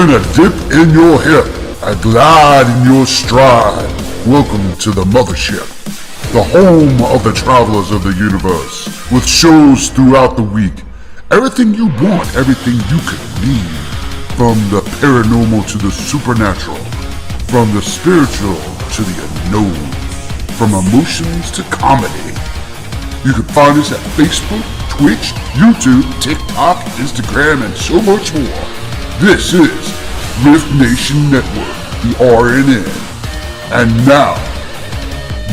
a dip in your hip, a glide in your stride. Welcome to the mothership, the home of the travelers of the universe, with shows throughout the week. Everything you want, everything you could need. From the paranormal to the supernatural, from the spiritual to the unknown, from emotions to comedy. You can find us at Facebook, Twitch, YouTube, TikTok, Instagram, and so much more. This is R.I.F.T Nation Network, the RNN. And now,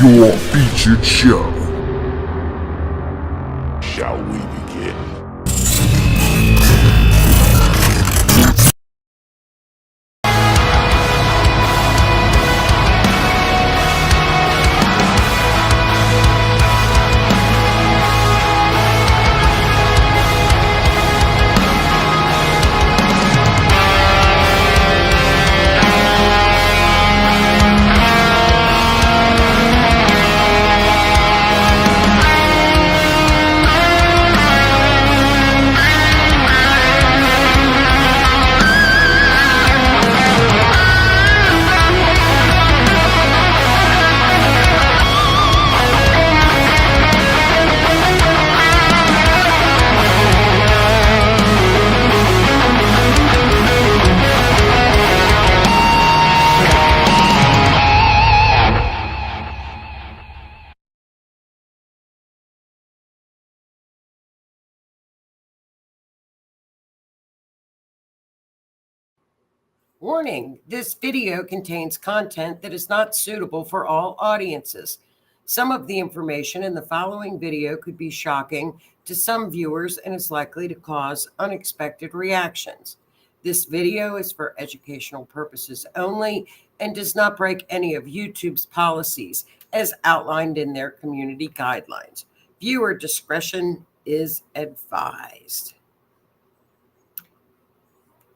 your featured show. Shall we begin? Warning, this video contains content that is not suitable for all audiences. Some of the information in the following video could be shocking to some viewers and is likely to cause unexpected reactions. This video is for educational purposes only and does not break any of YouTube's policies as outlined in their community guidelines. Viewer discretion is advised.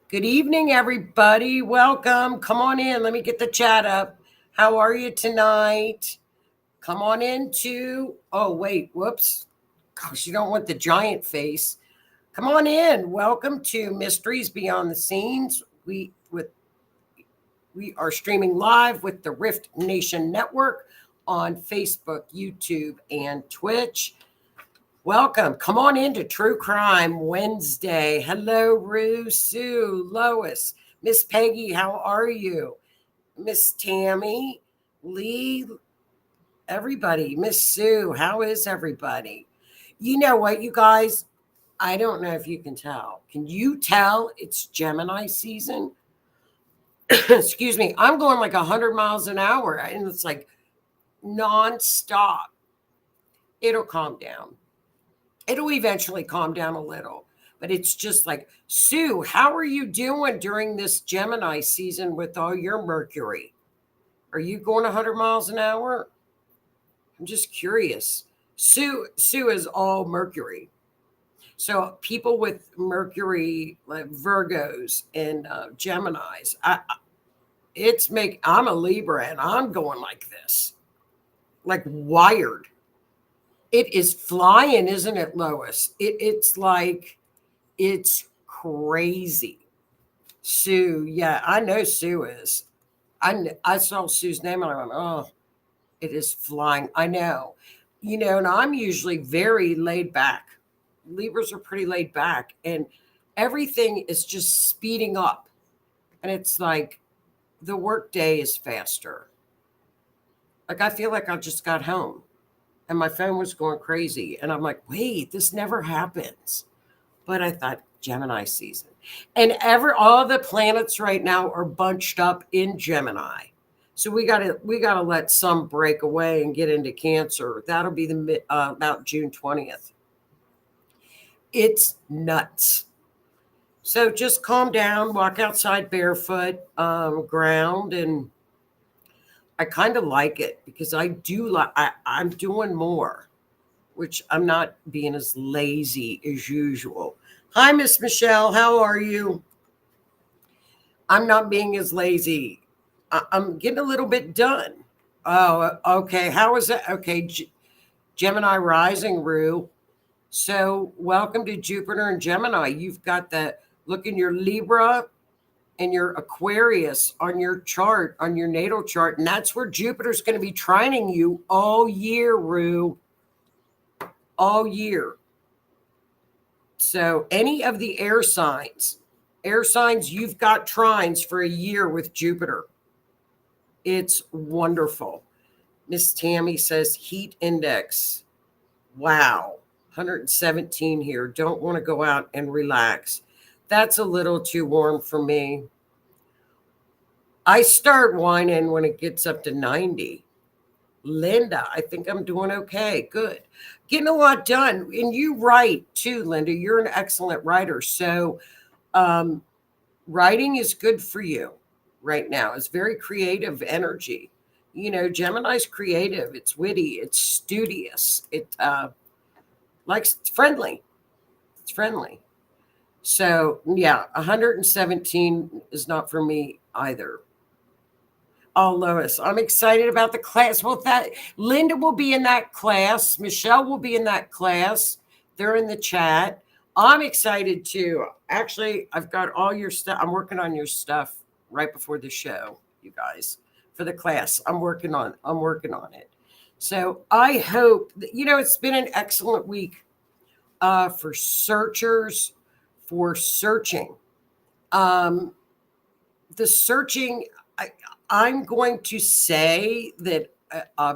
Good evening, everybody. Welcome. Come on in. Let me get the chat up. How are you tonight? Come on into. Oh, wait. Whoops. Gosh, you don't want the giant face. Come on in. Welcome to Mysteries Beyond the Scenes. We are streaming live with the R.I.F.T Nation Network on Facebook, YouTube, and Twitch. Welcome. Come on into True Crime Wednesday. Hello, Rue, Sue, Lois, Miss Peggy. How are you? Miss Tammy, Lee, everybody. Miss Sue, how is everybody? You know what, you guys? I don't know if you can tell. Can you tell it's Gemini season? Excuse me. I'm going like 100 miles an hour, and it's like nonstop. It'll calm down. It'll eventually calm down a little, but it's just like, Sue, how are you doing during this Gemini season with all your Mercury? Are you going 100 miles an hour? I'm just curious. Sue is all Mercury. So people with Mercury, like Virgos and Geminis, I'm a Libra and I'm going like this, like wired. It is flying, isn't it, Lois? It's like, it's crazy. Sue, yeah, I know Sue is. I saw Sue's name and I went, oh, it is flying. I know. You know, and I'm usually very laid back. Libras are pretty laid back and everything is just speeding up. And it's like the work day is faster. Like I feel like I just got home. And my phone was going crazy. And I'm like, wait, this never happens. But I thought Gemini season. And all the planets right now are bunched up in Gemini. So we gotta let some break away and get into Cancer. That'll be about June 20th. It's nuts. So just calm down, walk outside barefoot, ground, and I kind of like it because I'm doing more, which I'm not being as lazy as usual. Hi, Miss Michelle. How are you? I'm not being as lazy. I'm getting a little bit done. Oh, okay. How is that? Okay. Gemini rising, Rue. So welcome to Jupiter and Gemini. You've got the look in your Libra and your Aquarius on your chart, on your natal chart. And that's where Jupiter's going to be trining you all year, Rue. All year. So any of the air signs, you've got trines for a year with Jupiter. It's wonderful. Miss Tammy says heat index. Wow. 117 here. Don't want to go out and relax. That's a little too warm for me. I start whining when it gets up to 90. Linda, I think I'm doing okay. Good. Getting a lot done. And you write too, Linda. You're an excellent writer. So writing is good for you right now. It's very creative energy. You know, Gemini's creative. It's witty. It's studious. It's friendly. It's friendly. So yeah, 117 is not for me either. Oh, Lois, I'm excited about the class. Well, that Linda will be in that class. Michelle will be in that class. They're in the chat. I'm excited too. Actually, I've got all your stuff. I'm working on your stuff right before the show, you guys, for the class. I'm working on it. So I hope that, it's been an excellent week for searchers, for searching. The searching, I'm going to say that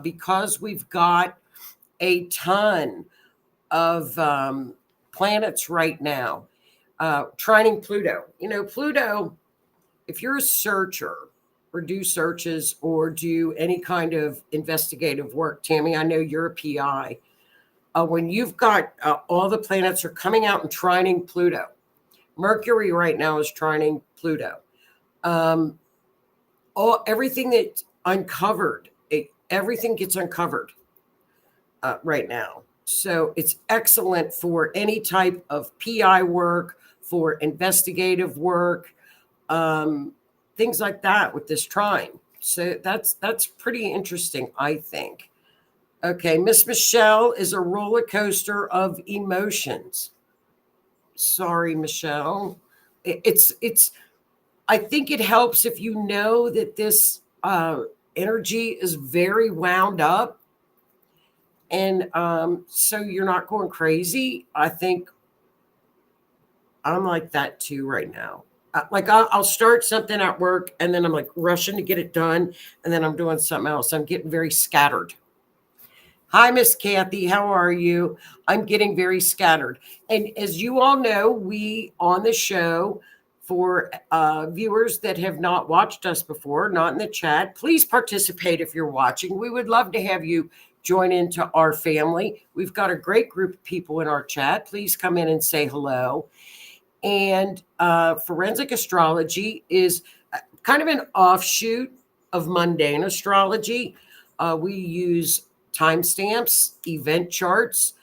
because we've got a ton of planets right now trining Pluto. Pluto, if you're a searcher or do searches or do any kind of investigative work, Tammy, I know you're a PI. When you've got all the planets are coming out and trining Pluto. Mercury right now is trining Pluto. Everything that's uncovered, everything gets uncovered right now. So it's excellent for any type of PI work, for investigative work, things like that with this trine. So that's pretty interesting, I think. Okay, Miss Michelle is a roller coaster of emotions. Sorry, Michelle. It's. I think it helps if you know that this energy is very wound up, and so you're not going crazy. I think I'm like that too right now. I'll start something at work, and then I'm like rushing to get it done, and then I'm doing something else. I'm getting very scattered. Hi, Miss Kathy. How are you? I'm getting very scattered. And as you all know, we on the show, for viewers that have not watched us before, not in the chat, please participate if you're watching. We would love to have you join into our family. We've got a great group of people in our chat. Please come in and say hello. And forensic astrology is kind of an offshoot of mundane astrology. We use timestamps, event charts.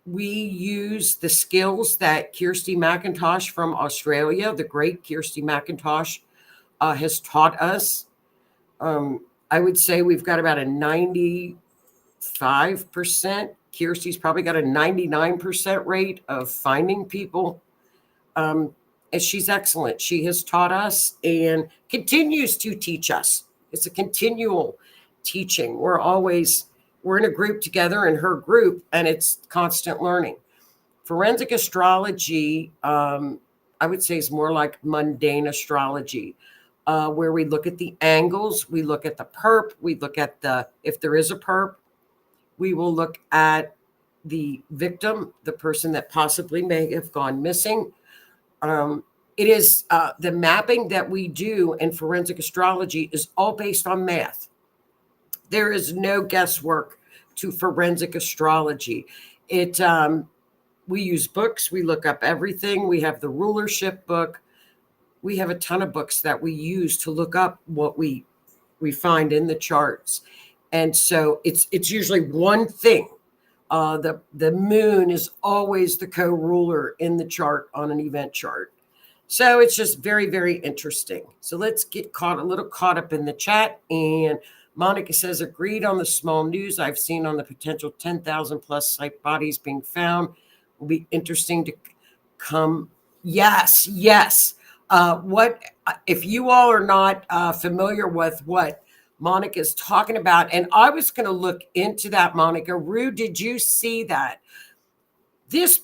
We use the skills that Kirsty McIntosh from Australia, the great Kirsty McIntosh, has taught us. I would say we've got about a 95%. Kirsty's probably got a 99% rate of finding people. And she's excellent. She has taught us and continues to teach us. It's a continual teaching. We're in a group together in her group, and it's constant learning. Forensic astrology, I would say, is more like mundane astrology, where we look at the angles, we look at the perp, we look at if there is a perp, we will look at the victim, the person that possibly may have gone missing. It is the mapping that we do in forensic astrology is all based on math. There is no guesswork to forensic astrology. We use books. We look up everything. We have the rulership book. We have a ton of books that we use to look up what we find in the charts. And so it's usually one thing. The moon is always the co-ruler in the chart on an event chart. So it's just very, very interesting. So let's get a little caught up in the chat. And Monica says, agreed on the small news I've seen on the potential 10,000 plus site bodies being found. Will be interesting to come Yes, yes. What if you all are not familiar with what Monica is talking about? And I was going to look into that, Monica. Rue, did you see that? This,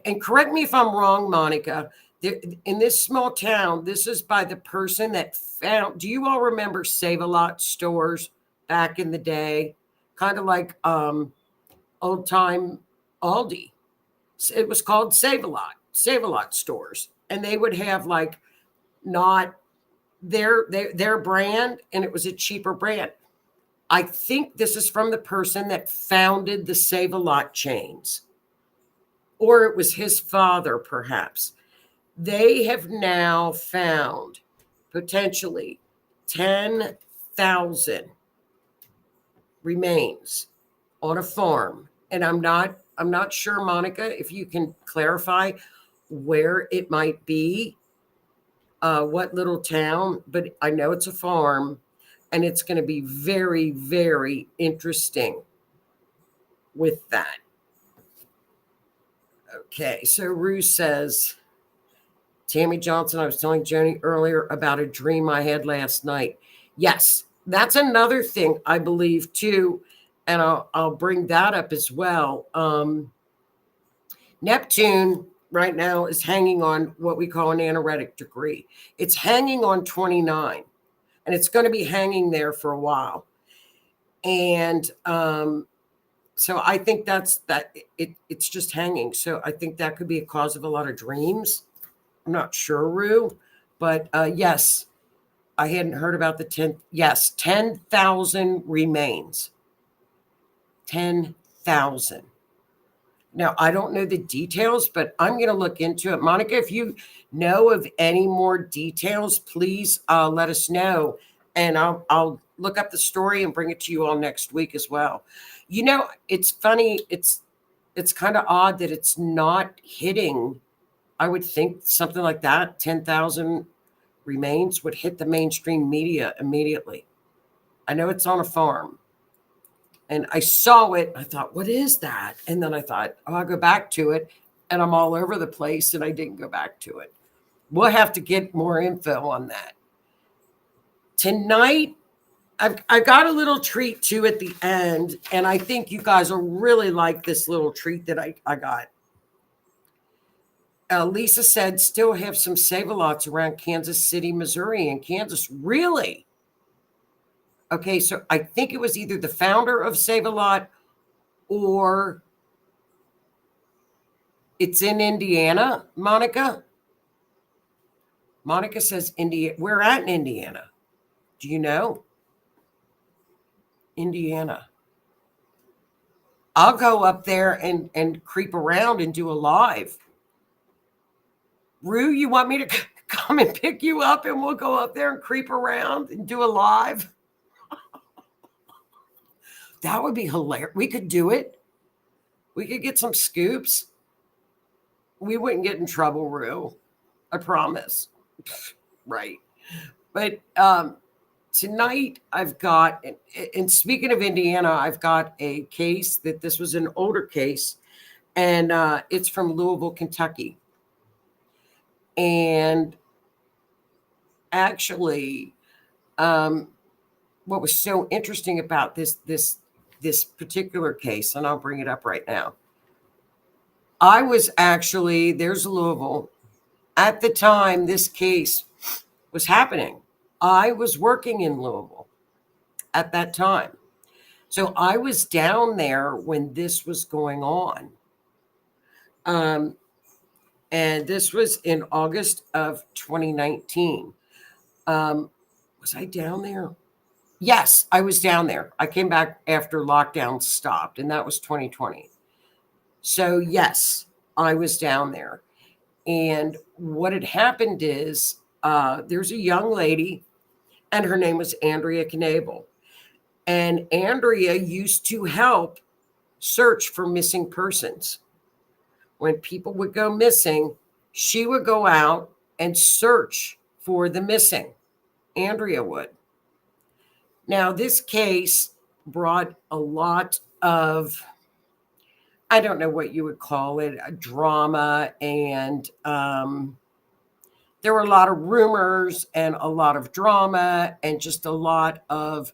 and correct me if I'm wrong, Monica. In this small town, this is by the person that found. Do you all remember Save-A-Lot stores back in the day? Kind of like old time Aldi. It was called Save-A-Lot stores, and they would have like not their brand, and it was a cheaper brand. I think this is from the person that founded the Save-A-Lot chains, or it was his father, perhaps. They have now found potentially 10,000 remains on a farm, and I'm not sure, Monica, if you can clarify where it might be, what little town, but I know it's a farm, and it's going to be very, very interesting with that. Okay, so Rue says, Tammy Johnson, I was telling Joni earlier about a dream I had last night. Yes, that's another thing I believe too, and I'll bring that up as well. Neptune right now is hanging on what we call an anaretic degree. It's hanging on 29, and it's going to be hanging there for a while. And so I think it's just hanging. So I think that could be a cause of a lot of dreams. I'm not sure, Rue, but yes, I hadn't heard about the 10. Yes, 10,000 remains. 10,000. Now, I don't know the details, but I'm going to look into it. Monica, if you know of any more details, please let us know. And I'll look up the story and bring it to you all next week as well. You know, it's funny. It's kind of odd that it's not hitting. I would think something like that, 10,000 remains, would hit the mainstream media immediately. I know it's on a farm. And I saw it. I thought, what is that? And then I thought, oh, I'll go back to it. And I'm all over the place, and I didn't go back to it. We'll have to get more info on that. Tonight, I got a little treat too at the end. And I think you guys will really like this little treat that I got. Lisa said, still have some Save-A-Lots around Kansas City, Missouri, and Kansas. Really? Okay, so I think it was either the founder of Save-A-Lot or it's in Indiana, Monica. Monica says Indiana. We're at in Indiana. Do you know? Indiana. I'll go up there and creep around and do a live. Rue, you want me to come and pick you up, and we'll go up there and creep around and do a live? That would be hilarious. We could do it. We could get some scoops. We wouldn't get in trouble, Rue. I promise. Right. But tonight I've got, and speaking of Indiana, I've got a case that this was an older case, and it's from Louisville, Kentucky. And actually, what was so interesting about this particular case, and I'll bring it up right now. I was actually, there's Louisville. At the time this case was happening, I was working in Louisville at that time. So I was down there when this was going on. And this was in August of 2019. Was I down there? Yes, I was down there. I came back after lockdown stopped, and that was 2020. So yes, I was down there. And what had happened is there's a young lady, and her name was Andrea Knabel. And Andrea used to help search for missing persons. When people would go missing, she would go out and search for the missing. Andrea would. Now, this case brought a lot of I don't know what you would call it, a drama. And there were a lot of rumors and a lot of drama and just a lot of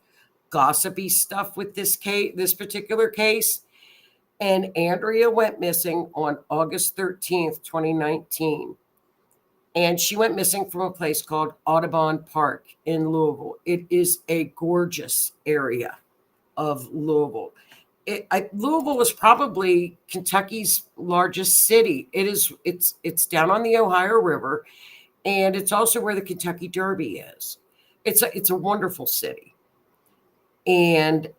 gossipy stuff with this particular case. And Andrea went missing on August 13th, 2019. And she went missing from a place called Audubon Park in Louisville. It is a gorgeous area of Louisville. Louisville is probably Kentucky's largest city. It's down on the Ohio River, and it's also where the Kentucky Derby is. It's a wonderful city. And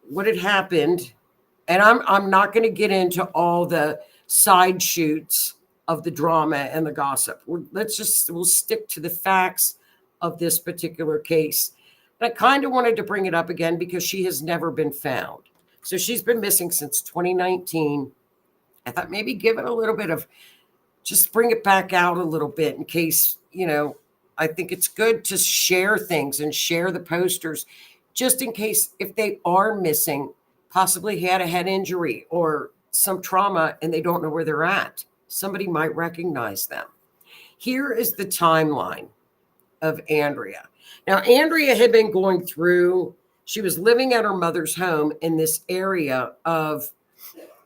what had happened, and I'm not going to get into all the side shoots of the drama and the gossip. We'll stick to the facts of this particular case. And I kind of wanted to bring it up again because she has never been found. So she's been missing since 2019. I thought maybe give it a little bit of, just bring it back out a little bit in case, I think it's good to share things and share the posters just in case if they are missing, possibly had a head injury or some trauma and they don't know where they're at. Somebody might recognize them. Here is the timeline of Andrea. Now, Andrea had been going through, she was living at her mother's home in this area of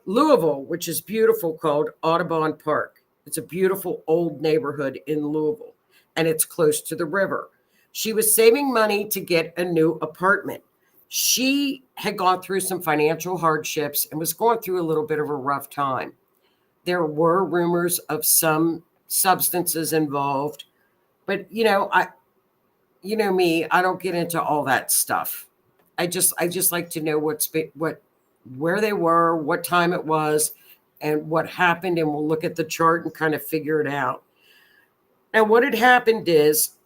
Louisville, which is beautiful, called Audubon Park. It's a beautiful old neighborhood in Louisville, and it's close to the river. She was saving money to get a new apartment. She had gone through some financial hardships and was going through a little bit of a rough time. There were rumors of some substances involved, but me, I don't get into all that stuff. I just like to know where they were, what time it was, and what happened, and we'll look at the chart and kind of figure it out. Now, what had happened is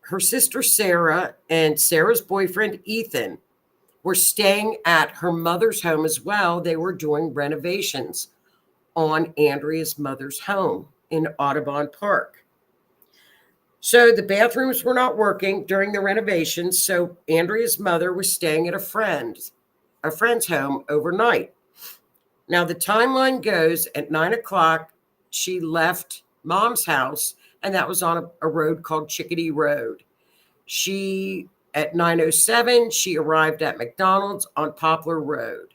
her sister Sarah and Sarah's boyfriend Ethan were staying at her mother's home as well. They were doing renovations on Andrea's mother's home in Audubon Park. So the bathrooms were not working during the renovations. So Andrea's mother was staying at a friend's home overnight. Now the timeline goes at 9:00, she left mom's house, and that was on a road called Chickadee Road. At 9:07, she arrived at McDonald's on Poplar Road.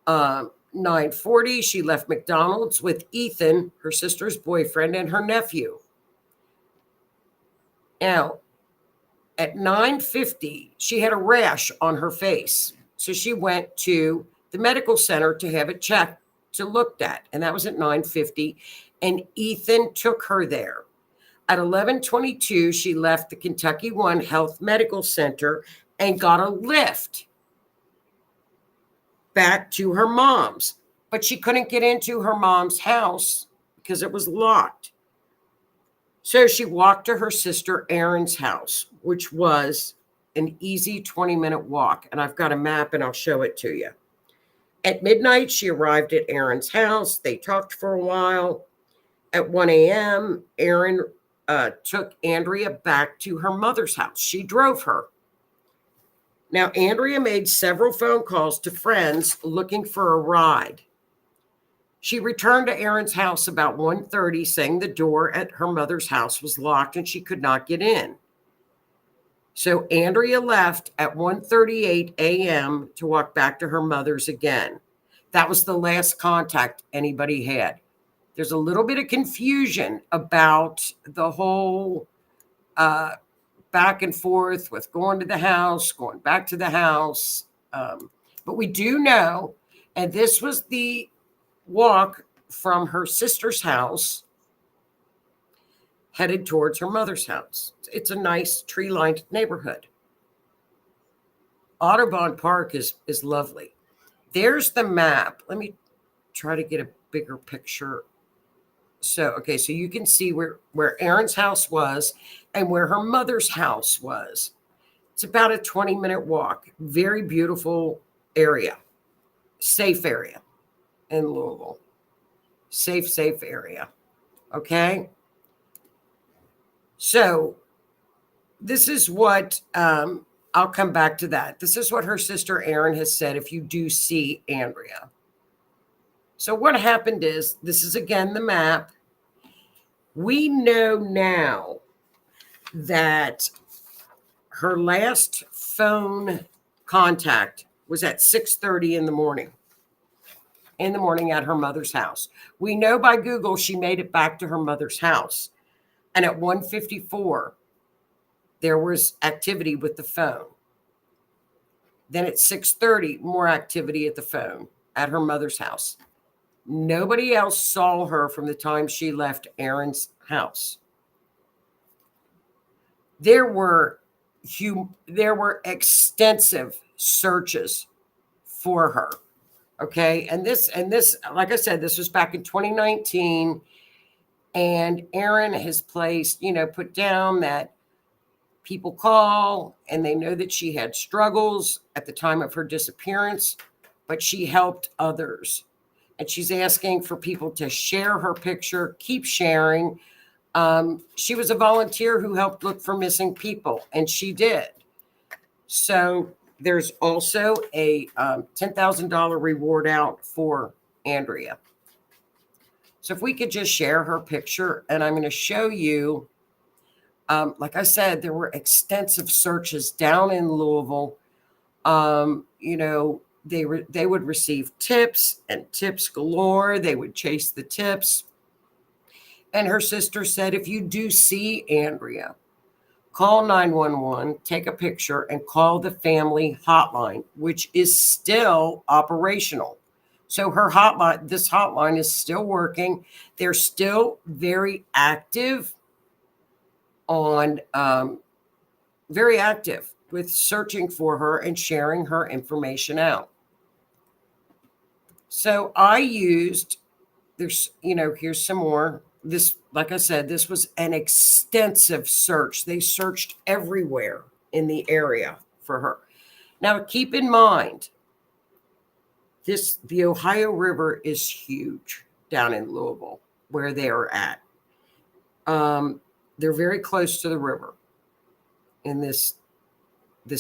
9:40, she left McDonald's with Ethan, her sister's boyfriend, and her nephew. Now, at 9:50, she had a rash on her face. So she went to the medical center to have it checked, looked at, and that was at 9:50. And Ethan took her there. At 11:22, she left the Kentucky One Health Medical Center and got a lift back to her mom's. But she couldn't get into her mom's house because it was locked. So she walked to her sister Erin's house, which was an easy 20-minute walk. And I've got a map and I'll show it to you. At midnight, she arrived at Erin's house. They talked for a while. At 1 a.m., Erin took Andrea back to her mother's house. She drove her. Now, Andrea made several phone calls to friends looking for a ride. She returned to Erin's house about 1:30, saying the door at her mother's house was locked and she could not get in. So Andrea left at 1:38 a.m. to walk back to her mother's again. That was the last contact anybody had. There's a little bit of confusion about the whole back and forth with going to the house, going back to the house. But we do know, and this was the walk from her sister's house headed towards her mother's house. It's a nice tree-lined neighborhood. Audubon Park is lovely. There's the map. Let me try to get a bigger picture. So you can see where Erin's house was and where her mother's house was. It's about a 20-minute walk. Very beautiful area. Safe area in Louisville. Safe area. Okay? So this is what I'll come back to that. This is what her sister Erin has said if you do see Andrea. So what happened is, this is again the map. We know now that her last phone contact was at 6:30 in the morning at her mother's house. We know by Google she made it back to her mother's house. And at 1:54, there was activity with the phone. Then at 6:30, more activity at the phone at her mother's house. Nobody else saw her from the time she left Erin's house. There were extensive searches for her. Okay. And this, like I said, this was back in 2019. And Erin has placed, put down that people call and they know that she had struggles at the time of her disappearance, but she helped others. And she's asking for people to share her picture, keep sharing. She was a volunteer who helped look for missing people, and she did. So there's also a $10,000 reward out for Andrea. So if we could just share her picture, and I'm going to show you, like I said, there were extensive searches down in Louisville. They would receive tips and tips galore. They would chase the tips. And her sister said, if you do see Andrea, call 911, take a picture, and call the family hotline, which is still operational. So this hotline is still working. They're still very active with searching for her and sharing her information out. So I used, here's some more. This, like I said, this was an extensive search. They searched everywhere in the area for her. Now, keep in mind, the Ohio River is huge down in Louisville, where they are at. They're very close to the river in this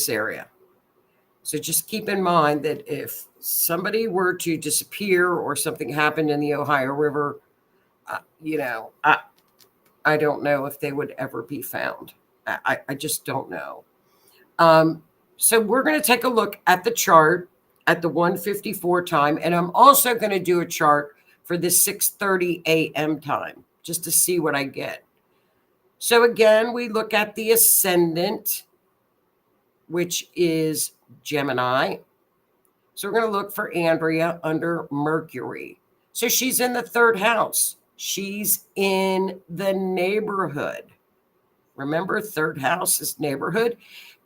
area. So just keep in mind that if somebody were to disappear or something happened in the Ohio River, I don't know if they would ever be found. I just don't know. So we're going to take a look at the chart at the 1:54 time, and I'm also going to do a chart for the 6:30 a.m. time just to see what I get. So again, we look at the ascendant, which is Gemini. So we're going to look for Andrea under Mercury. So she's in the third house. She's in the neighborhood. Remember, third house is neighborhood.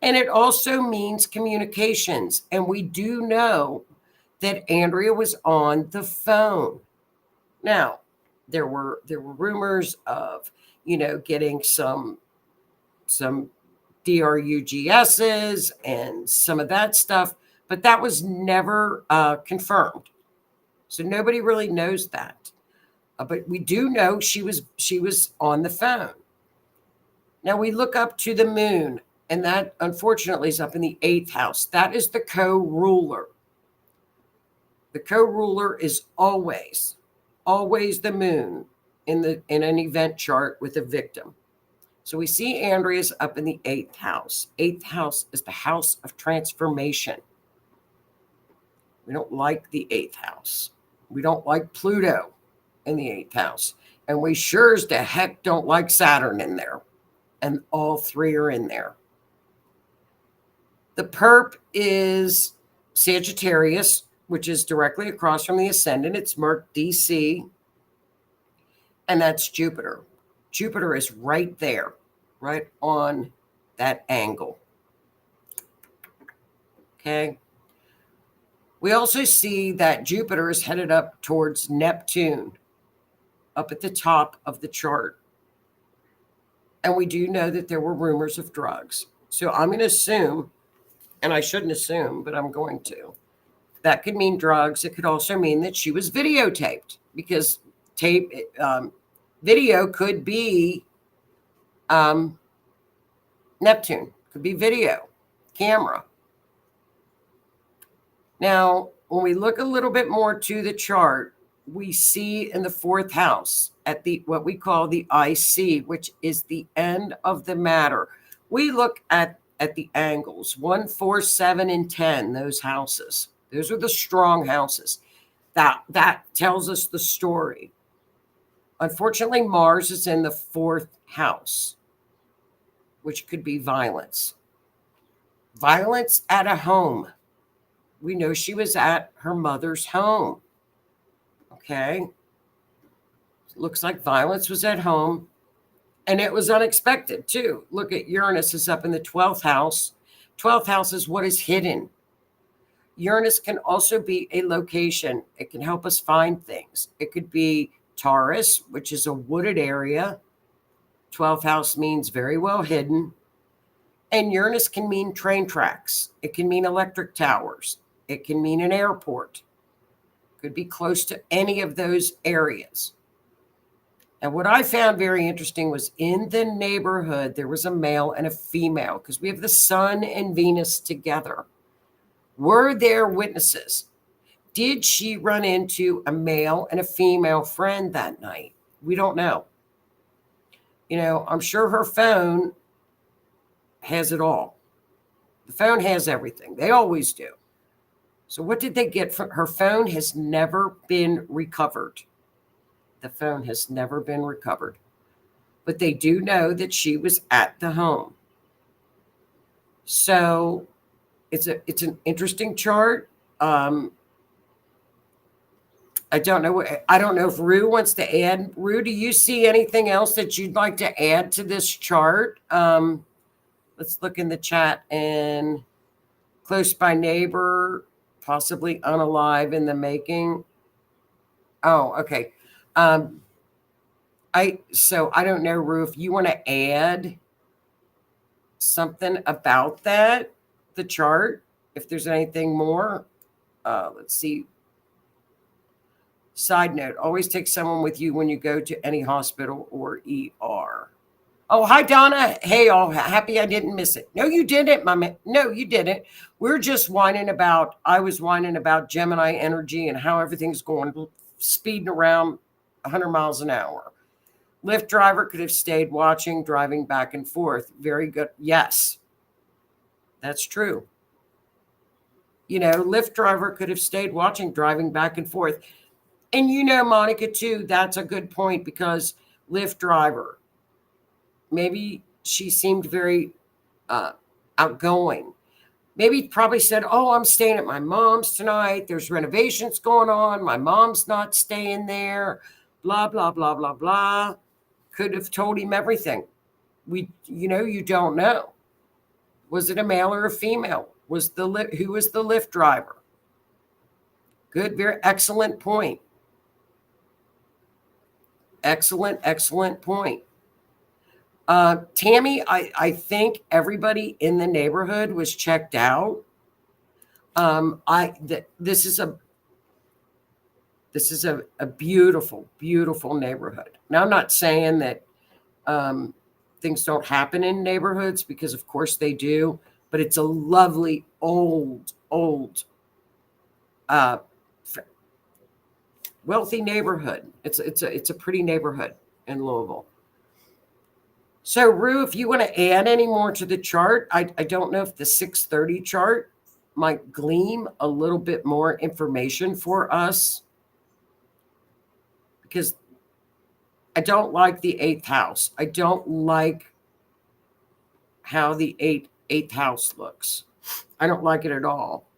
And it also means communications. And we do know that Andrea was on the phone. Now, there were rumors of, getting some DRUGSs and some of that stuff, but that was never confirmed. So nobody really knows that. But we do know she was on the phone. Now we look up to the moon, and that unfortunately is up in the 8th house. That is the co-ruler. The co-ruler is always the moon in an event chart with a victim. So we see Andrea's up in the 8th house. 8th house is the house of transformation. We don't like the 8th house. We don't like Pluto in the 8th house. And we sure as the heck don't like Saturn in there. And all three are in there. The perp is Sagittarius, which is directly across from the ascendant. It's Merc DC. And that's Jupiter. Jupiter is right there, right on that angle. Okay. We also see that Jupiter is headed up towards Neptune, up at the top of the chart. And we do know that there were rumors of drugs. So I'm going to assume, and I shouldn't assume, but I'm going to. That could mean drugs. It could also mean that she was videotaped, because video could be Neptune, could be video. camera. Now, when we look a little bit more to the chart, we see in the 4th house at the what we call the IC, which is the end of the matter. We look at the angles 1, 4, 7, and 10, those houses. Those are the strong houses. That tells us the story. Unfortunately, Mars is in the 4th house, which could be violence. Violence at a home. We know she was at her mother's home. Okay. Looks like violence was at home. And it was unexpected too. Look at Uranus is up in the 12th house. 12th house is what is hidden. Uranus can also be a location. It can help us find things. It could be Taurus, which is a wooded area. 12th house means very well hidden. And Uranus can mean train tracks. It can mean electric towers. It can mean an airport. Could be close to any of those areas. And what I found very interesting was in the neighborhood, there was a male and a female because we have the Sun and Venus together. Were there witnesses? Did she run into a male and a female friend that night? We don't know. You know, I'm sure her phone has it all. The phone has everything. They always do. So what did they get from her phone? Has never been recovered. The phone has never been recovered. But they do know that she was at the home. So it's an interesting chart. I don't know if Rue wants to add. Rue, do you see anything else that you'd like to add to this chart? Let's look in the chat. And close by neighbor, possibly unalive in the making. Oh, okay. I don't know, Rue, if you want to add something about that, the chart, if there's anything more. Let's see. Side note, always take someone with you when you go to any hospital or ER. Oh, hi, Donna. Hey, all. Happy I didn't miss it. No, you didn't, my man. No, you didn't. We're just I was whining about Gemini energy and how everything's going, speeding around 100 miles an hour. Lyft driver could have stayed watching, driving back and forth. Very good. Yes, that's true. You know, Lyft driver could have stayed watching, driving back and forth. And you know, Monica, too, that's a good point because Lyft driver, maybe she seemed very outgoing. Maybe probably said, oh, I'm staying at my mom's tonight. There's renovations going on. My mom's not staying there. Blah, blah, blah, blah, blah. Could have told him everything. You don't know. Was it a male or a female? Who was the Lyft driver? Good, very excellent point. Excellent point. Tammy, I think everybody in the neighborhood was checked out. This is a beautiful, beautiful neighborhood. Now, I'm not saying that things don't happen in neighborhoods because, of course, they do. But it's a lovely old, wealthy neighborhood. It's a pretty neighborhood in Louisville. So, Rue, if you want to add any more to the chart, I don't know if the 630 chart might glean a little bit more information for us because I don't like the 8th house. I don't like how the eighth house looks. I don't like it at all.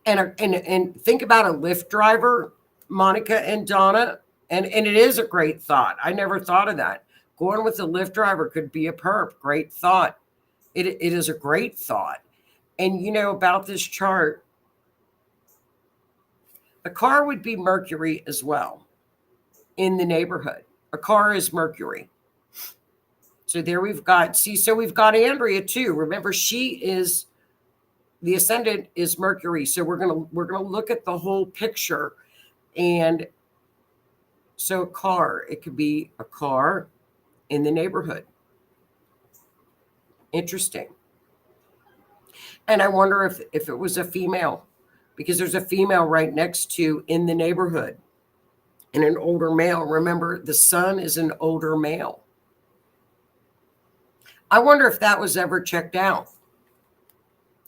And think about a Lyft driver, Monica and Donna, and it is a great thought. I never thought of that. Going with a Lyft driver could be a perp. Great thought. It is a great thought. And you know about this chart, a car would be Mercury as well in the neighborhood. A car is Mercury. So there we've got Andrea too. Remember, the ascendant is Mercury. So we're gonna look at the whole picture. And so it could be a car in the neighborhood. Interesting. And I wonder if it was a female, because there's a female right next to in the neighborhood and an older male. Remember, the son is an older male. I wonder if that was ever checked out.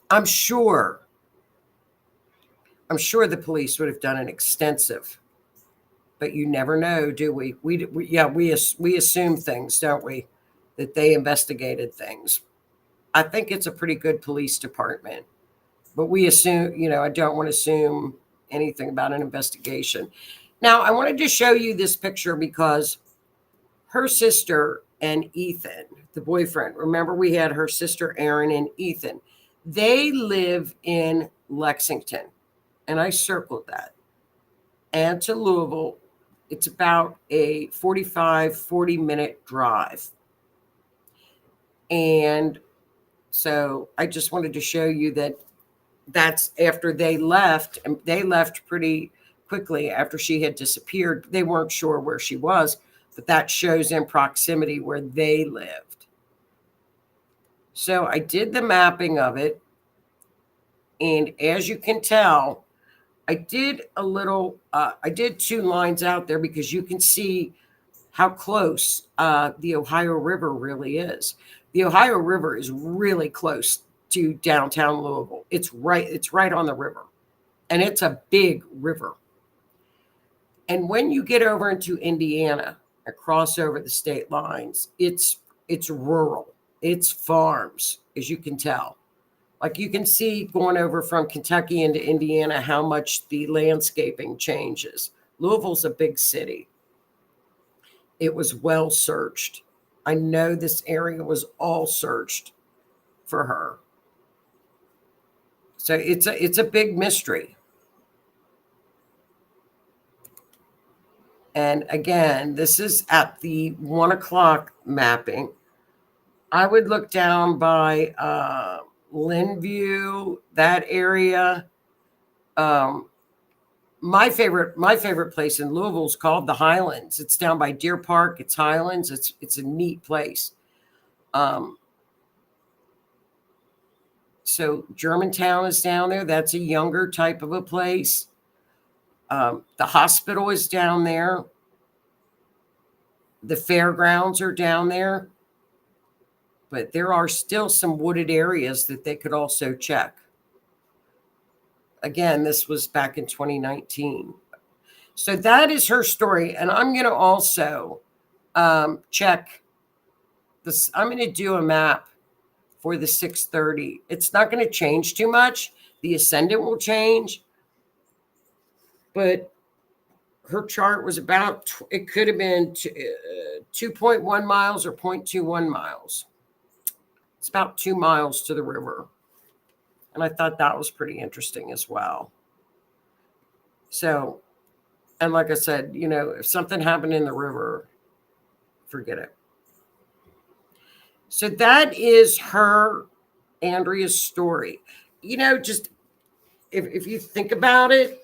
I'm sure the police would have done an extensive, but you never know, do we? We assume things, don't we? That they investigated things. I think it's a pretty good police department, but we assume, I don't want to assume anything about an investigation. Now, I wanted to show you this picture because her sister and Ethan, the boyfriend, remember we had her sister Erin and Ethan. They live in Lexington, and I circled that. And to Louisville, it's about a 40-minute drive. And so I just wanted to show you that that's after they left, and they left pretty quickly after she had disappeared. They weren't sure where she was, but that shows in proximity where they lived. So I did the mapping of it. And as you can tell, I did I did 2 lines out there because you can see how close the Ohio River really is. The Ohio River is really close to downtown Louisville. It's right on the river, and it's a big river. And when you get over into Indiana and cross over the state lines, it's rural. It's farms, as you can tell. Like you can see going over from Kentucky into Indiana how much the landscaping changes. Louisville's a big city. It was well searched. I know this area was all searched for her. So it's a big mystery. And again, this is at the 1 o'clock mapping. I would look down by Linview, that area. My favorite place in Louisville is called the Highlands. It's down by Deer Park. It's Highlands. It's a neat place. So Germantown is down there. That's a younger type of a place. The hospital is down there. The fairgrounds are down there. But there are still some wooded areas that they could also check. Again, this was back in 2019. So that is her story. And I'm going to also check this. I'm going to do a map for the 6:30. It's not going to change too much. The ascendant will change. But her chart was about, it could have been 2.1 miles or 0.21 miles. It's about 2 miles to the river. And I thought that was pretty interesting as well. So, and like I said, if something happened in the river, forget it. So that is Andrea's story. Just if you think about it,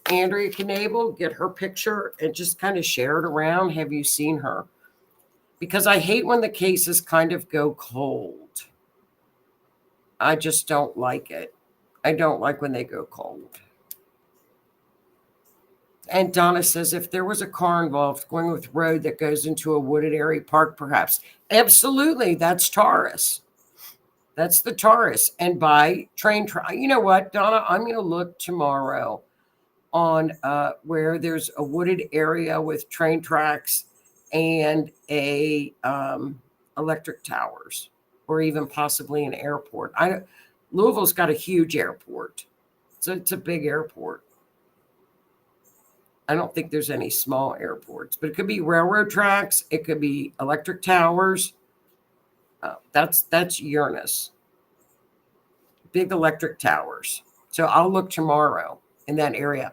Andrea Knabel, get her picture and just kind of share it around. Have you seen her? Because I hate when the cases kind of go cold. I just don't like it. I don't like when they go cold. And Donna says, if there was a car involved going with road that goes into a wooded area park, perhaps. Absolutely. That's Taurus. That's the Taurus. And by train, you know what, Donna, I'm going to look tomorrow on where there's a wooded area with train tracks and a electric towers, or even possibly an airport. Louisville's got a huge airport. So it's a big airport. I don't think there's any small airports, but it could be railroad tracks. It could be electric towers. That's Uranus. Big electric towers. So I'll look tomorrow in that area.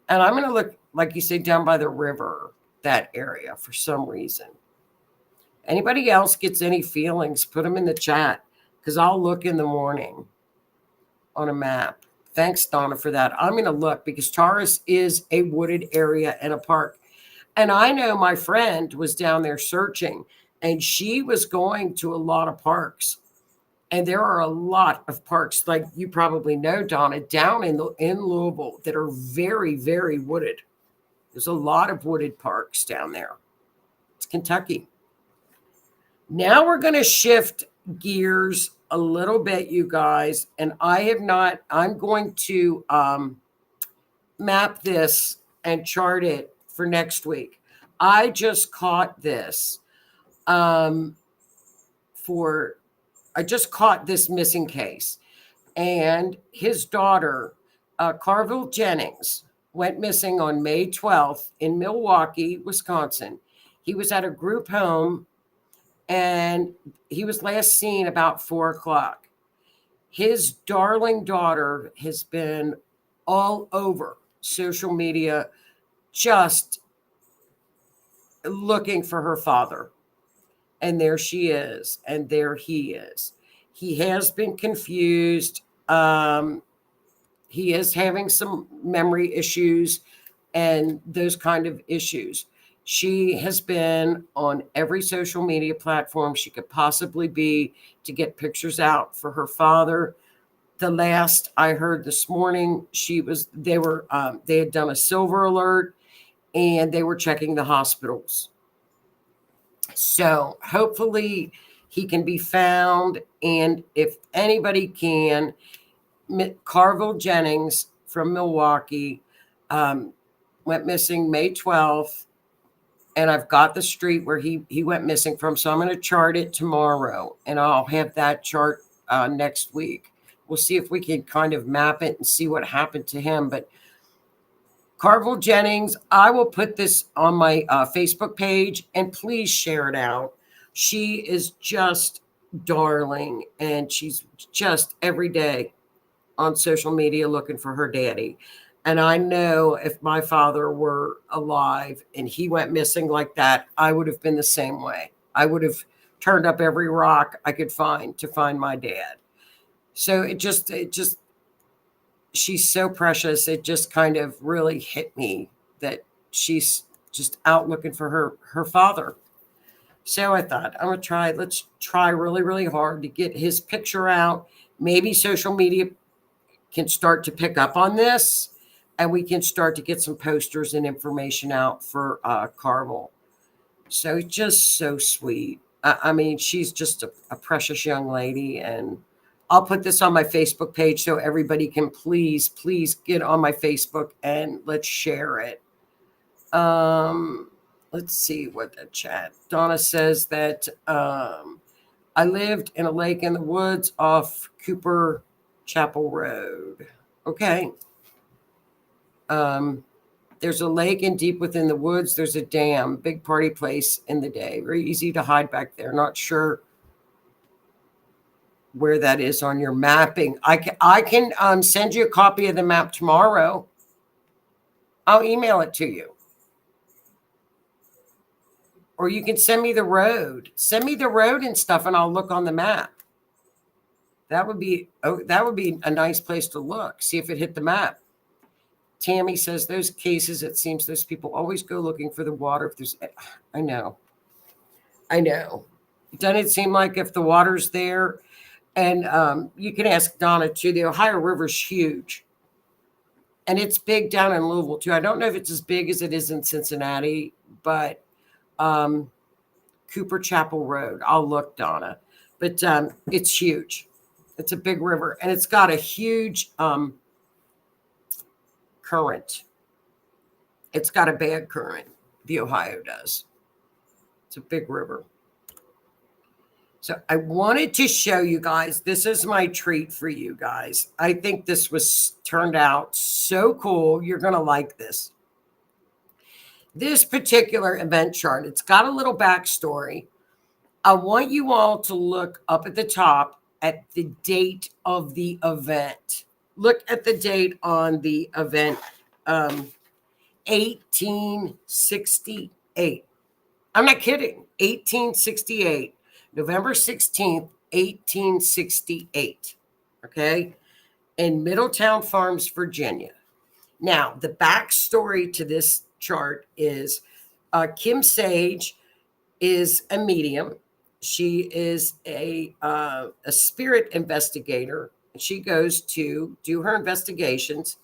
And I'm going to look, like you say, down by the river, that area for some reason. Anybody else gets any feelings, put them in the chat, because I'll look in the morning on a map. Thanks, Donna, for that. I'm going to look because Taurus is a wooded area and a park. And I know my friend was down there searching, and she was going to a lot of parks. And there are a lot of parks, like you probably know, Donna, down in Louisville that are very, very wooded. There's a lot of wooded parks down there. It's Kentucky. Now we're going to shift gears a little bit, you guys. And I'm going to map this and chart it for next week. I just caught this I just caught this missing case. And his daughter, Carvell Jennings, went missing on May 12th in Milwaukee, Wisconsin. He was at a group home and he was last seen about 4 o'clock. His darling daughter has been all over social media just looking for her father. And there she is, and there he is. He has been confused. He is having some memory issues and those kind of issues. She has been on every social media platform she could possibly be to get pictures out for her father. The last I heard this morning, they had done a silver alert and they were checking the hospitals. So hopefully he can be found. And if anybody can, Carvell Jennings from Milwaukee went missing May 12th. And I've got the street where he went missing from. So I'm going to chart it tomorrow. And I'll have that chart next week. We'll see if we can kind of map it and see what happened to him. But Carvell Jennings, I will put this on my Facebook page and please share it out. She is just darling and she's just every day on social media looking for her daddy. And I know if my father were alive and he went missing like that, I would have been the same way. I would have turned up every rock I could find to find my dad. So it just she's so precious. It just kind of really hit me that she's just out looking for her father. So I thought let's try really, really hard to get his picture out. Maybe social media can start to pick up on this and we can start to get some posters and information out for Carvell. So just so sweet. I mean, she's just a precious young lady, and I'll put this on my Facebook page so everybody can please get on my Facebook and let's share it. Let's see what the chat. Donna says that I lived in a lake in the woods off Cooper Chapel Road. Okay. There's a lake and deep within the woods, there's a dam, big party place in the day. Very easy to hide back there. Not sure where that is on your mapping. I can send you a copy of the map tomorrow. I'll email it to you. Or you can send me the road. Send me the road and stuff and I'll look on the map. That would be a nice place to look. See if it hit the map. Tammy says those cases, it seems those people always go looking for the water. If there's, I know. Doesn't it seem like if the water's there, and you can ask Donna too, the Ohio River's huge. And it's big down in Louisville too. I don't know if it's as big as it is in Cincinnati, but Cooper Chapel Road, I'll look, Donna. But it's huge. It's a big river and it's got a huge current. It's got a bad current. The Ohio does. It's a big river. So I wanted to show you guys, this is my treat for you guys. I think this was turned out so cool. You're going to like this. This particular event chart, it's got a little backstory. I want you all to look up at the top at the date of the event. Look at the date on the event, 1868. I'm not kidding. 1868, November 16th, 1868. Okay. In Middletown Farms, Virginia. Now, the backstory to this chart is Kim Sage is a medium. She is a spirit investigator. She goes to do her investigations,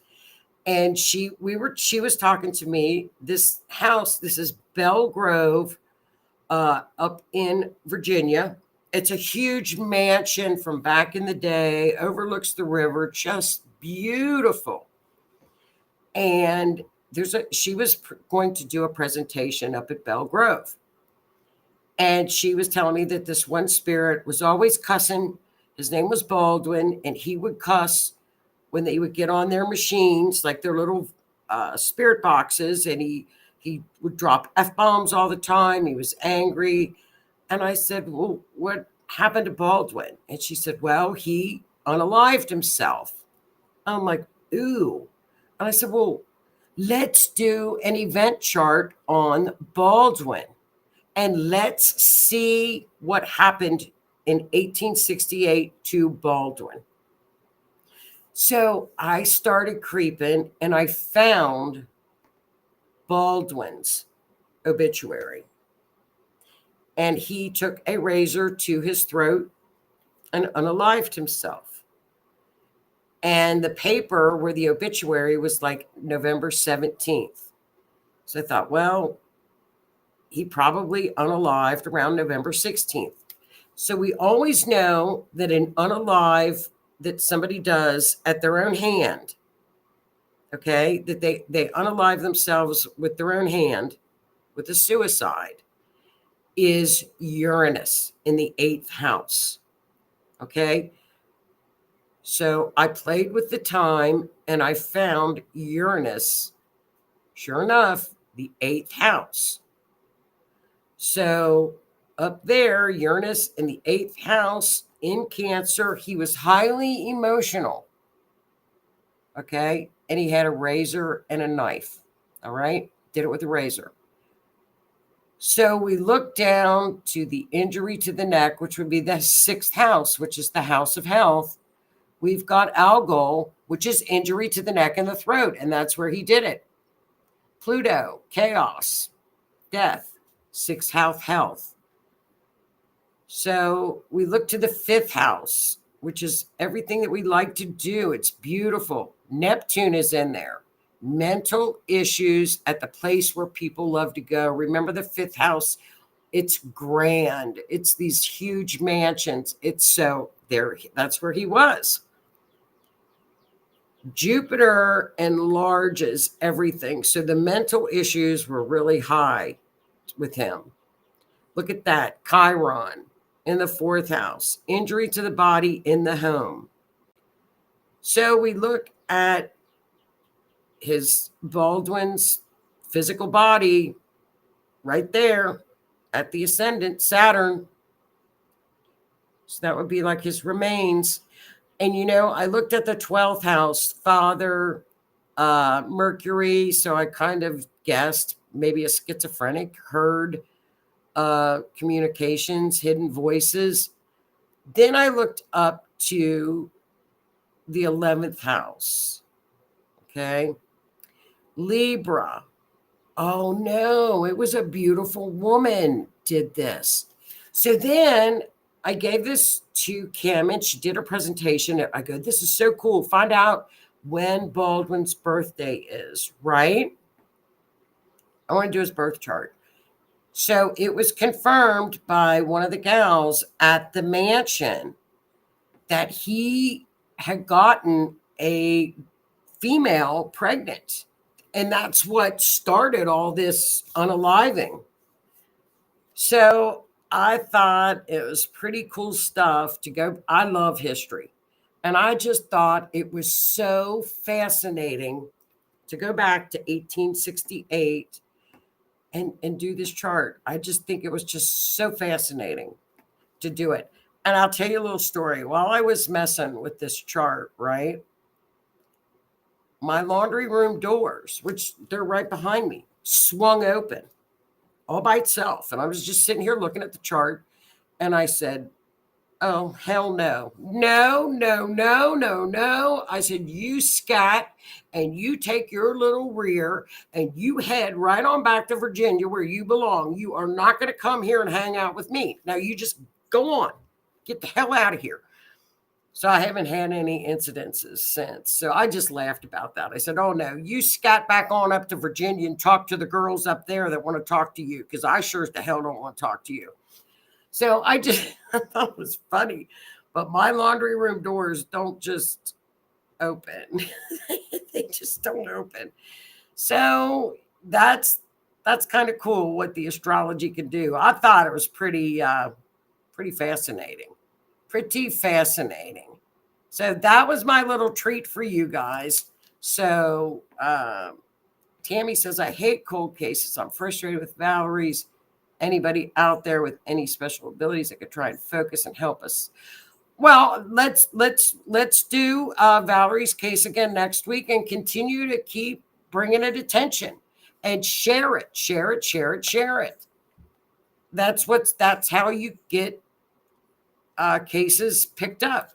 and she was talking to me. This house, this is Belle Grove, up in Virginia. It's a huge mansion from back in the day, overlooks the river, just beautiful. And she was going to do a presentation up at Belle Grove. And she was telling me that this one spirit was always cussing. His name was Baldwin, and he would cuss when they would get on their machines, like their little spirit boxes, and he would drop F-bombs all the time. He was angry. And I said, well, what happened to Baldwin? And she said, well, he unalived himself. I'm like, ooh. And I said, well, let's do an event chart on Baldwin, and let's see what happened in 1868 to Baldwin. So I started creeping, and I found Baldwin's obituary. And he took a razor to his throat and unalived himself. And the paper where the obituary was like November 17th. So I thought, well, he probably unalived around November 16th. So we always know that an unalive that somebody does at their own hand, okay, that they unalive themselves with their own hand with a suicide, is Uranus in the 8th house. Okay. So I played with the time, and I found Uranus, sure enough, the 8th house. So up there, Uranus in the 8th house in Cancer, he was highly emotional. Okay. And he had a razor and a knife. All right. Did it with a razor. So we look down to the injury to the neck, which would be the 6th house, which is the house of health. We've got Algol, which is injury to the neck and the throat, and that's where he did it. Pluto, chaos, death, 6th house, health. So we look to the 5th house, which is everything that we like to do. It's beautiful. Neptune is in there. Mental issues at the place where people love to go. Remember the 5th house? It's grand. It's these huge mansions. It's so there. That's where he was. Jupiter enlarges everything. So the mental issues were really high with him. Look at that. Chiron in the 4th house. Injury to the body in the home. So we look at his Baldwin's physical body right there at the ascendant, Saturn. So that would be like his remains. And, I looked at the 12th house, Father, Mercury. So I kind of guessed maybe a schizophrenic, heard communications, hidden voices. Then I looked up to the 11th house. Okay. Libra. Oh no, it was a beautiful woman did this. So then I gave this to Kim, and she did a presentation. I go, this is so cool. Find out when Baldwin's birthday is, right? I want to do his birth chart. So it was confirmed by one of the gals at the mansion that he had gotten a female pregnant. And that's what started all this unaliving. So I thought it was pretty cool stuff to go. I love history. And I just thought it was so fascinating to go back to 1868 and do this chart. I just think it was just so fascinating to do it. And I'll tell you a little story. While I was messing with this chart, right? My laundry room doors, which they're right behind me, swung open all by itself. And I was just sitting here looking at the chart. And I said, Oh, hell no. No, no, no, no, no. I said, you scat and you take your little rear and you head right on back to Virginia where you belong. You are not going to come here and hang out with me. Now you just go on. Get the hell out of here. So I haven't had any incidences since. So I just laughed about that. I said, oh no, you scat back on up to Virginia and talk to the girls up there that want to talk to you, because I sure as the hell don't want to talk to you. So I thought it was funny, but my laundry room doors don't just open. They just don't open. So that's kind of cool what the astrology can do. I thought it was pretty fascinating. Pretty fascinating. So that was my little treat for you guys. So Tammy says, I hate cold cases. I'm frustrated with Valerie's. Anybody out there with any special abilities that could try and focus and help us? Well, let's do Valerie's case again next week and continue to keep bringing it attention and share it. That's how you get cases picked up.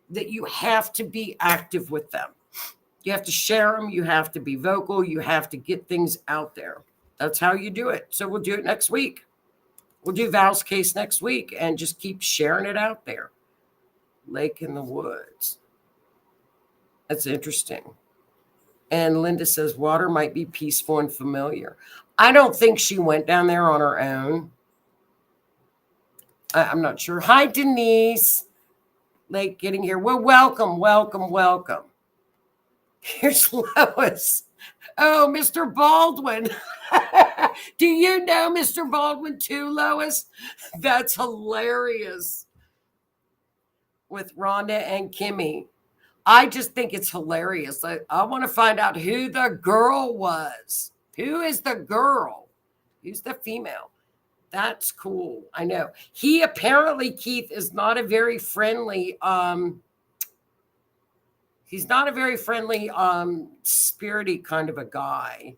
That you have to be active with them. You have to share them. You have to be vocal. You have to get things out there. That's how you do it. So we'll do it next week. We'll do Val's case next week and just keep sharing it out there. Lake in the woods. That's interesting. And Linda says water might be peaceful and familiar. I don't think she went down there on her own. I'm not sure. Hi, Denise. Lake getting here. Well, welcome. Here's Lois. Oh, Mr. Baldwin. Do you know Mr. Baldwin too, Lois? That's hilarious. With Rhonda and Kimmy. I just think it's hilarious. I want to find out who the girl was. Who is the girl? Who's the female? That's cool. I know. He apparently, Keith, is not a very friendly he's not a very friendly, spirity kind of a guy.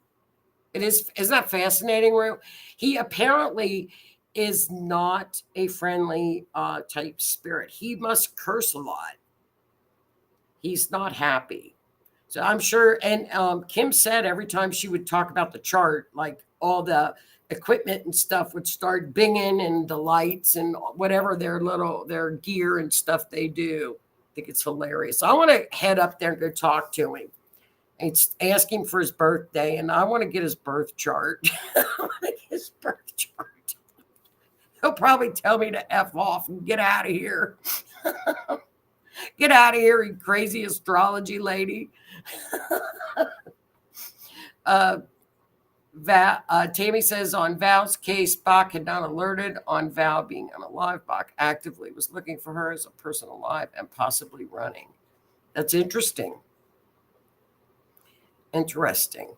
Isn't that fascinating, Rue? He apparently is not a friendly type spirit. He must curse a lot. He's not happy. So I'm sure, and Kim said every time she would talk about the chart, like all the equipment and stuff would start binging and the lights and whatever their gear and stuff they do. I think it's hilarious. I want to head up there and go talk to him. It's asking for his birthday, and I want to get his birth chart. His birth chart. He'll probably tell me to F off and get out of here. Get out of here, you crazy astrology lady. Tammy says on Val's case, Bach had not alerted on Val being unalive. Bach actively was looking for her as a person alive and possibly running. That's interesting. Interesting.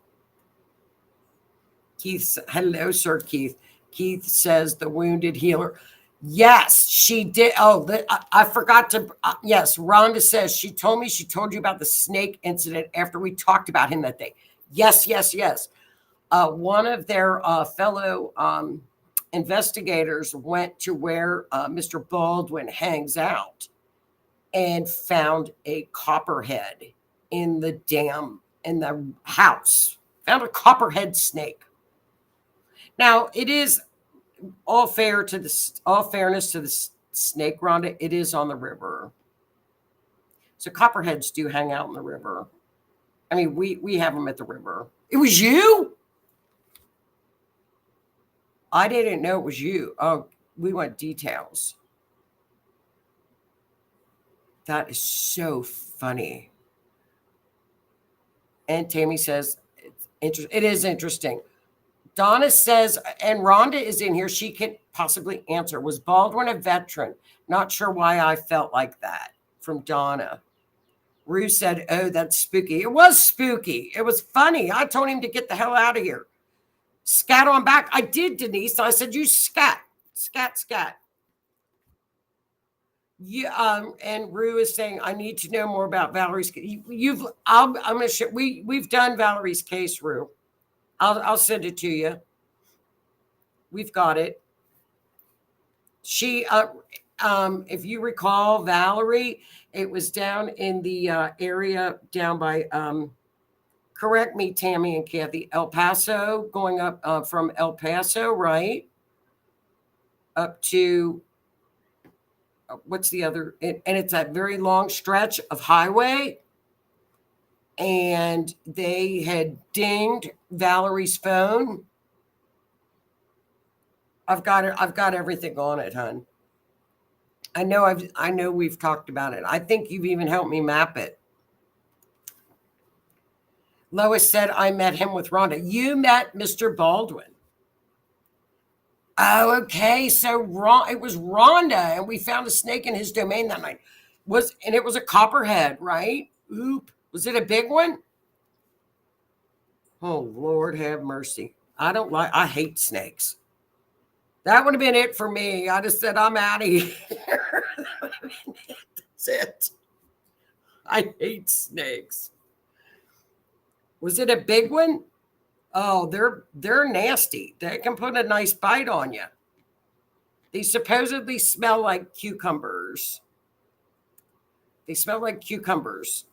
Keith, hello, Sir Keith. Keith says the wounded healer. Yes, she did. Oh, I forgot to. Yes, Rhonda says she told you about the snake incident after we talked about him that day. Yes. One of their fellow investigators went to where Mr. Baldwin hangs out and found a copperhead in the house. Found a copperhead snake. Now, it is all fairness to the snake, Rhonda. It is on the river. So copperheads do hang out in the river. I mean, we have them at the river. It was you? I didn't know it was you. Oh, we want details. That is so funny. And Tammy says, it is interesting. Donna says, and Rhonda is in here. She can possibly answer. Was Baldwin a veteran? Not sure why I felt like that. From Donna. Rue said, oh, that's spooky. It was spooky. It was funny. I told him to get the hell out of here. Scat on back. I did, Denise. I said, you scat. Scat. Yeah, and Rue is saying, I need to know more about Valerie's case. I'm gonna share. We've done Valerie's case, Rue. I'll send it to you. We've got it. She if you recall, Valerie, it was down in the area down by, correct me, Tammy and Kathy, El Paso, going up from El Paso, right? Up to, what's the other? And it's a very long stretch of highway. And they had dinged Valerie's phone. I've got it. I've got everything on it, hon. I know we've talked about it. I think you've even helped me map it. Lois said I met him with Rhonda. You met Mr. Baldwin. Oh, okay. So it was Rhonda, and we found a snake in his domain that night. And it was a copperhead, right? Oop. Was it a big one? Oh, Lord have mercy. I hate snakes. That would have been it for me. I just said, I'm out of here. That's it. I hate snakes. Was it a big one? Oh, they're nasty. They can put a nice bite on you. They supposedly smell like cucumbers. They smell like cucumbers.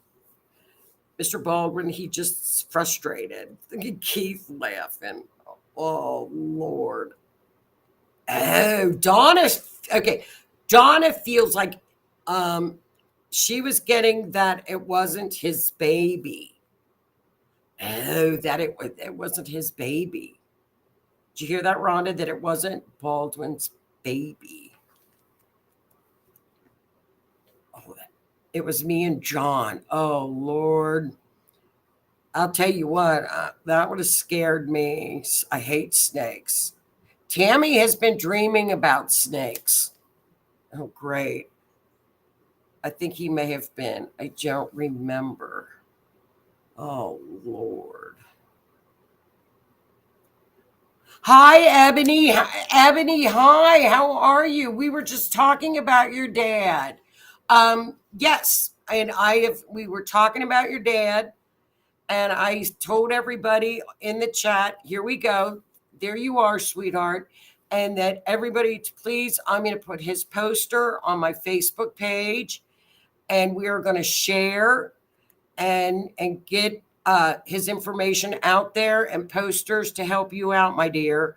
Mr. Baldwin, he just frustrated. Keith laughing. Oh, Lord. Oh, Donna. Okay. Donna feels like she was getting that it wasn't his baby. Oh, that it wasn't his baby. Did you hear that, Rhonda? That it wasn't Baldwin's baby. Oh, it was me and John. Oh, Lord. I'll tell you what, that would have scared me. I hate snakes. Tammy has been dreaming about snakes. Oh, great. I think he may have been. I don't remember. Oh, Lord. Hi, Ebony. Ebony, hi. How are you? We were just talking about your dad. Yes, and we were talking about your dad, and I told everybody in the chat, here we go. There you are, sweetheart. And that everybody, please, I'm going to put his poster on my Facebook page, and we are going to share and get his information out there and posters to help you out, my dear.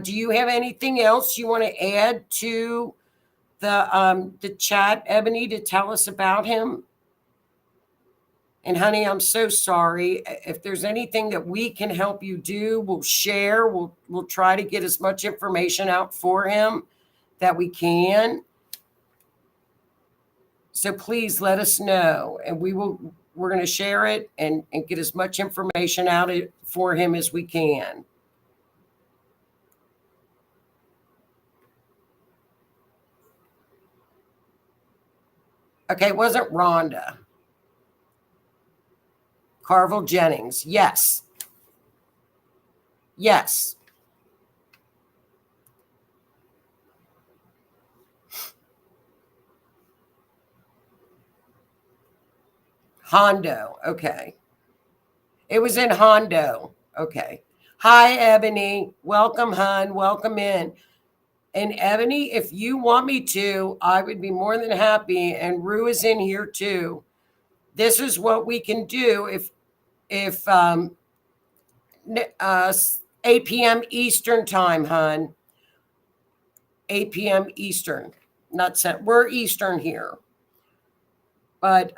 Do you have anything else you want to add to the chat, Ebony, to tell us about him? And honey, I'm so sorry. If there's anything that we can help you do, we'll share. We'll try to get as much information out for him that we can. So please let us know, and we're going to share it and get as much information out for him as we can. Okay, it wasn't Rhonda. Carvell Jennings. Yes. Yes. Hondo. Okay. It was in Hondo. Okay. Hi, Ebony. Welcome, hon. Welcome in. And Ebony, if you want me to, I would be more than happy. And Rue is in here too. This is what we can do if 8 p.m. Eastern time, hon. 8 p.m. Eastern. Not set. We're Eastern here. But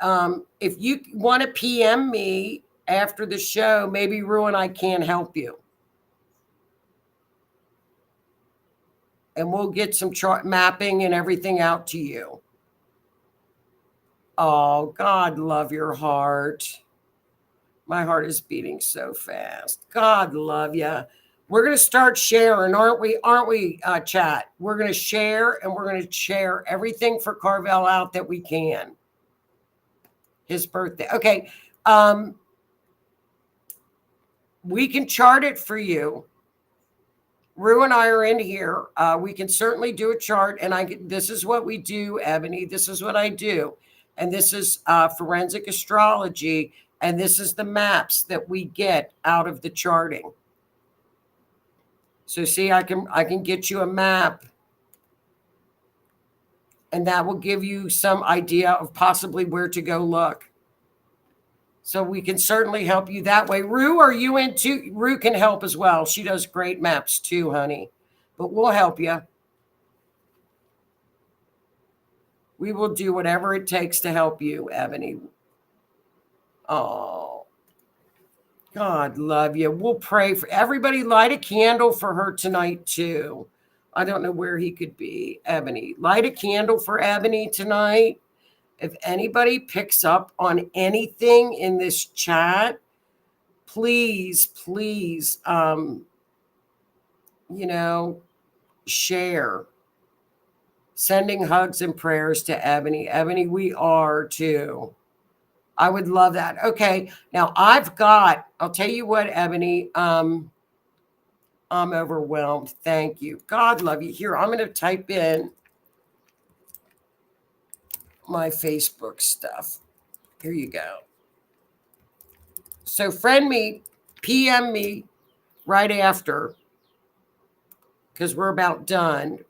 if you want to PM me after the show, maybe Rue and I can help you. And we'll get some chart mapping and everything out to you. Oh, God love your heart. My heart is beating so fast. God love you. We're going to start sharing, aren't we, chat? We're going to share, and we're going to share everything for Carvell out that we can. His birthday. Okay. We can chart it for you. Rue and I are in here. We can certainly do a chart, and this is what we do, Ebony. This is what I do. And this is forensic astrology, and this is the maps that we get out of the charting. So see, I can get you a map. And that will give you some idea of possibly where to go look. So we can certainly help you that way. Rue, are you into? Rue can help as well. She does great maps too, honey. But we'll help you. We will do whatever it takes to help you, Ebony. Oh, God love you. We'll pray for everybody. Light a candle for her tonight too. I don't know where he could be. Ebony, light a candle for Ebony tonight. If anybody picks up on anything in this chat, please, share. Sending hugs and prayers to Ebony. Ebony, we are too. I would love that. Okay, now I'll tell you what, Ebony, I'm overwhelmed. Thank you. God love you. Here, I'm going to type in my Facebook stuff. Here you go. So friend me, PM me right after, because we're about done,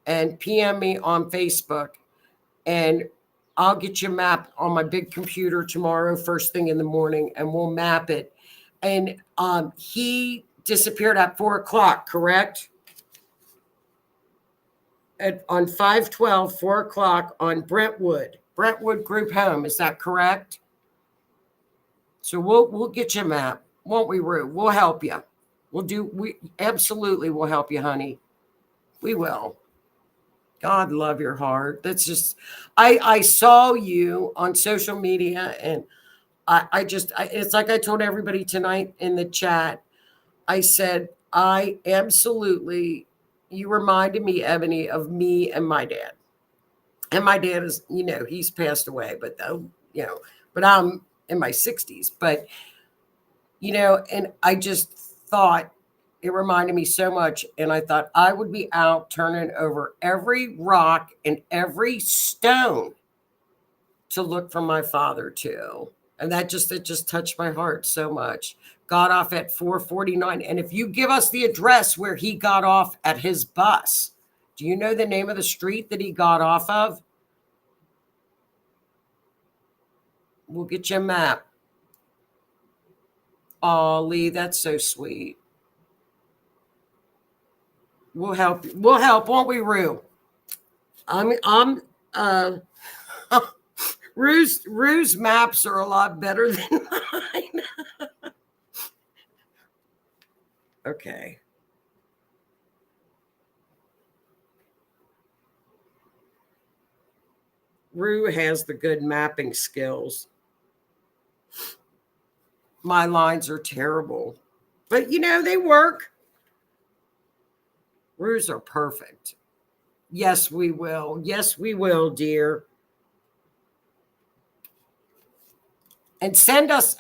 and PM me on Facebook, and I'll get you a map on my big computer tomorrow, first thing in the morning, and we'll map it. And he disappeared at 4:00, correct? On 5/12, 4:00 on Brentwood Group Home. Is that correct? So we'll get you a map, won't we, Rue? We'll help you. We absolutely will help you, honey. We will. God love your heart. That's just, I saw you on social media, and it's like I told everybody tonight in the chat. I said, you reminded me, Ebony, of me and my dad. And my dad is, he's passed away, but I'm in my 60s. But, and I just thought, it reminded me so much, and I thought I would be out turning over every rock and every stone to look for my father too. And it just touched my heart so much. Got off at 4:49. And if you give us the address where he got off at his bus, do you know the name of the street that he got off of? We'll get you a map. Oh, Lee, that's so sweet. We'll help. We'll help, won't we, Rue? Rue's maps are a lot better than mine. Okay. Rue has the good mapping skills. My lines are terrible, but they work. Rues are perfect. Yes, we will. Yes, we will, dear. And send us,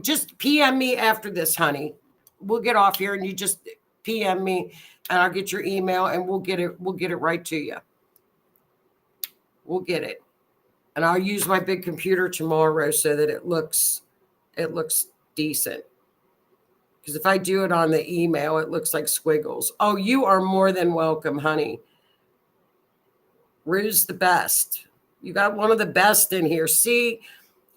just PM me after this, honey. We'll get off here, and you just PM me, and I'll get your email, and we'll get it right to you. We'll get it. And I'll use my big computer tomorrow so that it looks decent. Because if I do it on the email, it looks like squiggles. Oh, you are more than welcome, honey. Rue's the best. You got one of the best in here. See,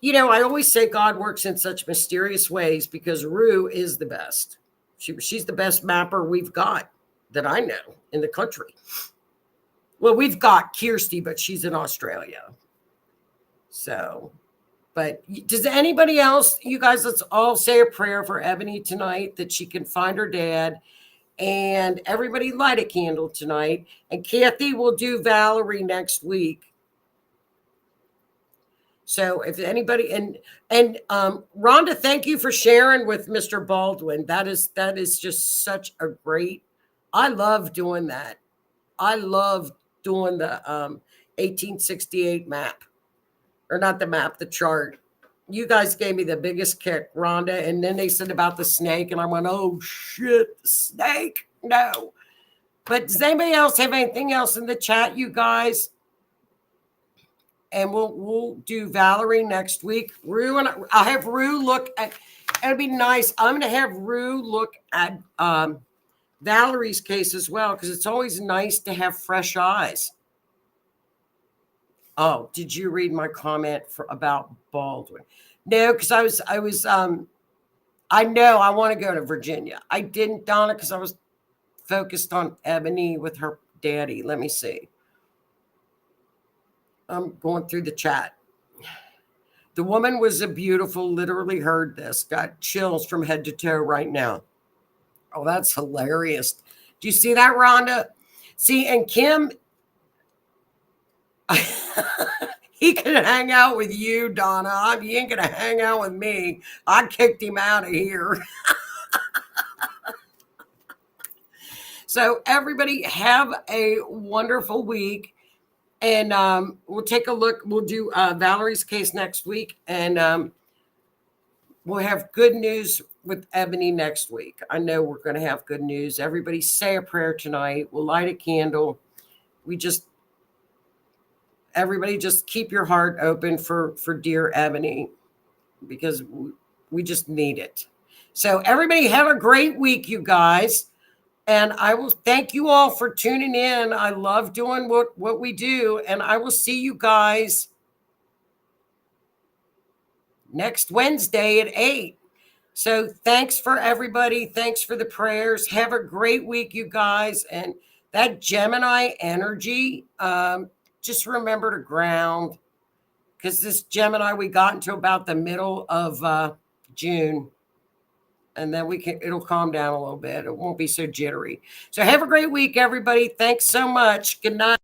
I always say God works in such mysterious ways because Rue is the best. She's the best mapper we've got that I know in the country. Well, we've got Kirsty, but she's in Australia. So, but does anybody else, you guys, let's all say a prayer for Ebony tonight that she can find her dad, and everybody light a candle tonight. And Kathy will do Valerie next week. So if anybody, and Rhonda, thank you for sharing with Mr. Baldwin. That is just such a great, I love doing that. I love doing the 1868 map, or not the map, the chart. You guys gave me the biggest kick, Rhonda. And then they said about the snake, and I went, oh shit, the snake. No. But does anybody else have anything else in the chat, you guys? And we'll do Valerie next week. Rue, and I'll have Rue look at, it'll be nice. I'm going to have Rue look at Valerie's case as well, because it's always nice to have fresh eyes. Oh, did you read my comment about Baldwin? No, because I know I want to go to Virginia. I didn't, Donna, because I was focused on Ebony with her daddy. Let me see. I'm going through the chat. The woman was a beautiful, literally heard this, got chills from head to toe right now. Oh, that's hilarious. Do you see that, Rhonda? See, and Kim, he can hang out with you, Donna. He ain't gonna hang out with me. I kicked him out of here. So everybody have a wonderful week. And we'll take a look. We'll do Valerie's case next week. And we'll have good news with Ebony next week. I know we're going to have good news. Everybody say a prayer tonight. We'll light a candle. Everybody just keep your heart open for dear Ebony, because we just need it. So everybody have a great week, you guys. And I will thank you all for tuning in. I love doing what we do. And I will see you guys next Wednesday at 8. So thanks for everybody. Thanks for the prayers. Have a great week, you guys. And that Gemini energy, just remember to ground. Because this Gemini, we got into about the middle of June. And then it'll calm down a little bit. It won't be so jittery. So have a great week, everybody. Thanks so much. Good night.